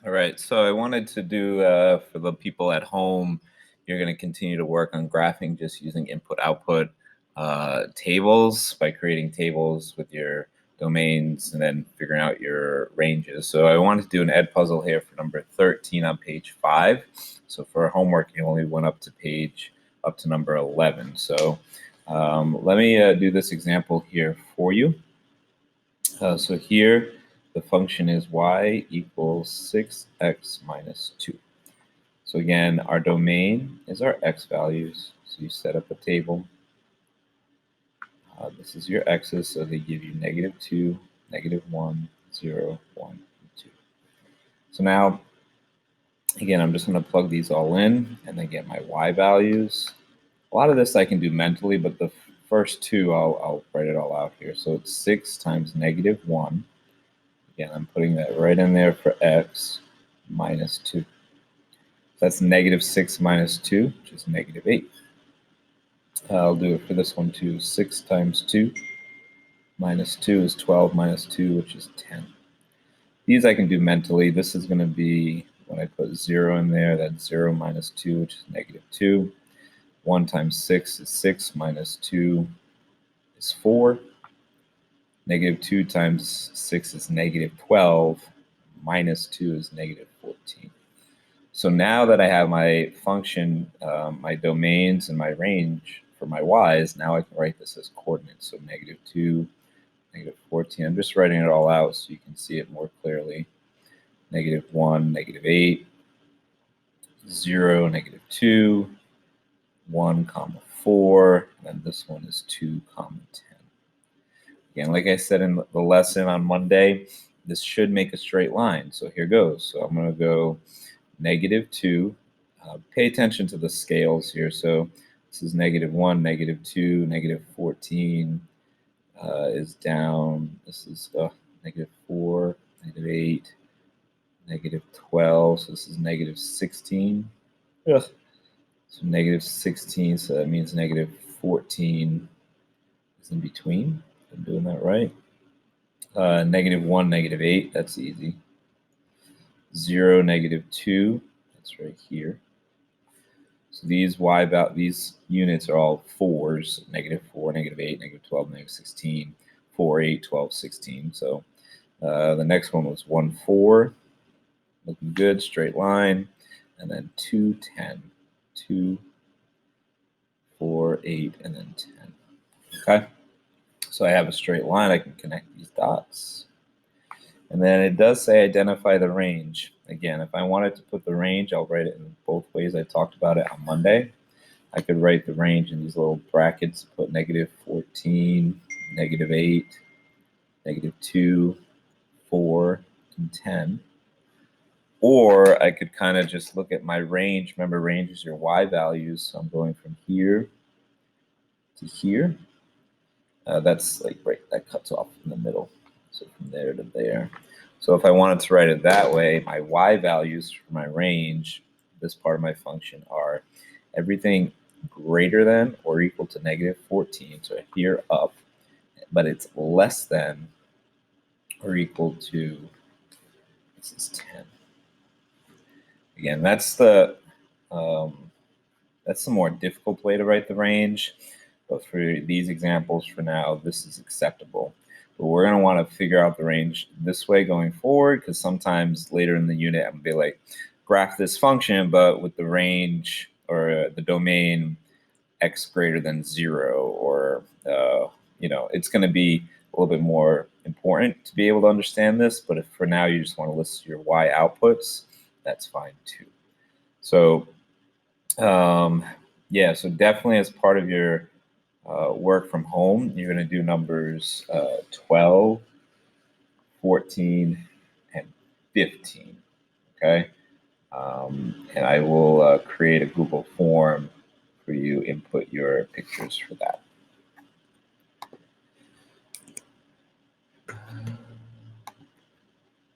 All right, so I wanted to do for the people at home, you're going to continue to work on graphing just using input-output tables by creating tables with your domains and then figuring out your ranges. So I wanted to do an ed puzzle here for number 13 on page 5. So for homework, you only went up to number 11. So let me do this example here for you. So here, the function is y equals 6x minus 2. So again, our domain is our x values. So you set up a table. This is your x's, so they give you -2, -1, 0, 1, and 2. So now, again, I'm just going to plug these all in and then get my y values. A lot of this I can do mentally, but the first two, I'll write it all out here. So it's 6 times -1. Again, I'm putting that right in there for x minus 2. So that's -6 minus 2, which is -8. I'll do it for this one too. 6 times 2 minus 2 is 12 minus 2, which is 10. These I can do mentally. This is going to be, when I put 0 in there, that's 0 minus 2, which is -2. 1 times 6 is 6 minus 2 is 4. -2 times 6 is -12. Minus 2 is -14. So now that I have my function, my domains, and my range for my y's, now I can write this as coordinates. So -2, -14. I'm just writing it all out so you can see it more clearly. -1, -8, 0, -2, 1, 4, and then this one is 2, 10. Again, like I said in the lesson on Monday, this should make a straight line. So here goes. So I'm going to go -2. Pay attention to the scales here. So this is -1, -2, -14 is down. This is -4, -8, -12. So this is -16. Ugh. So -16. So that means -14 is in between. I'm doing that right. -1, -8. That's easy. 0, -2. That's right here. So these these units are all 4s, -4, -8, -12, -16, 4, 8, 12, 16. So the next one was 1, 4. Looking good, straight line. And then 2, 10. 2, 4, 8, and then 10. Okay? So I have a straight line. I can connect these dots. And then it does say identify the range. Again, if I wanted to put the range, I'll write it in both ways. I talked about it on Monday. I could write the range in these little brackets, put -14, -8, -2, 4, and 10. Or I could kind of just look at my range. Remember, range is your y values. So I'm going from here to here. That's like right, that cuts off in the middle. So from there to there. So if I wanted to write it that way, my y values for my range, this part of my function, are everything greater than or equal to -14, so here up, but it's less than or equal to, this is 10. Again, that's the more difficult way to write the range, but for these examples for now, this is acceptable. But we're going to want to figure out the range this way going forward, because sometimes later in the unit, I'm going to be like, graph this function, but with the range or the domain x greater than 0, or, it's going to be a little bit more important to be able to understand this. But if for now you just want to list your y outputs, that's fine too. So, yeah, so definitely as part of your work from home, you're going to do numbers 12, 14, and 15, okay? And I will create a Google form for you, input your pictures for that.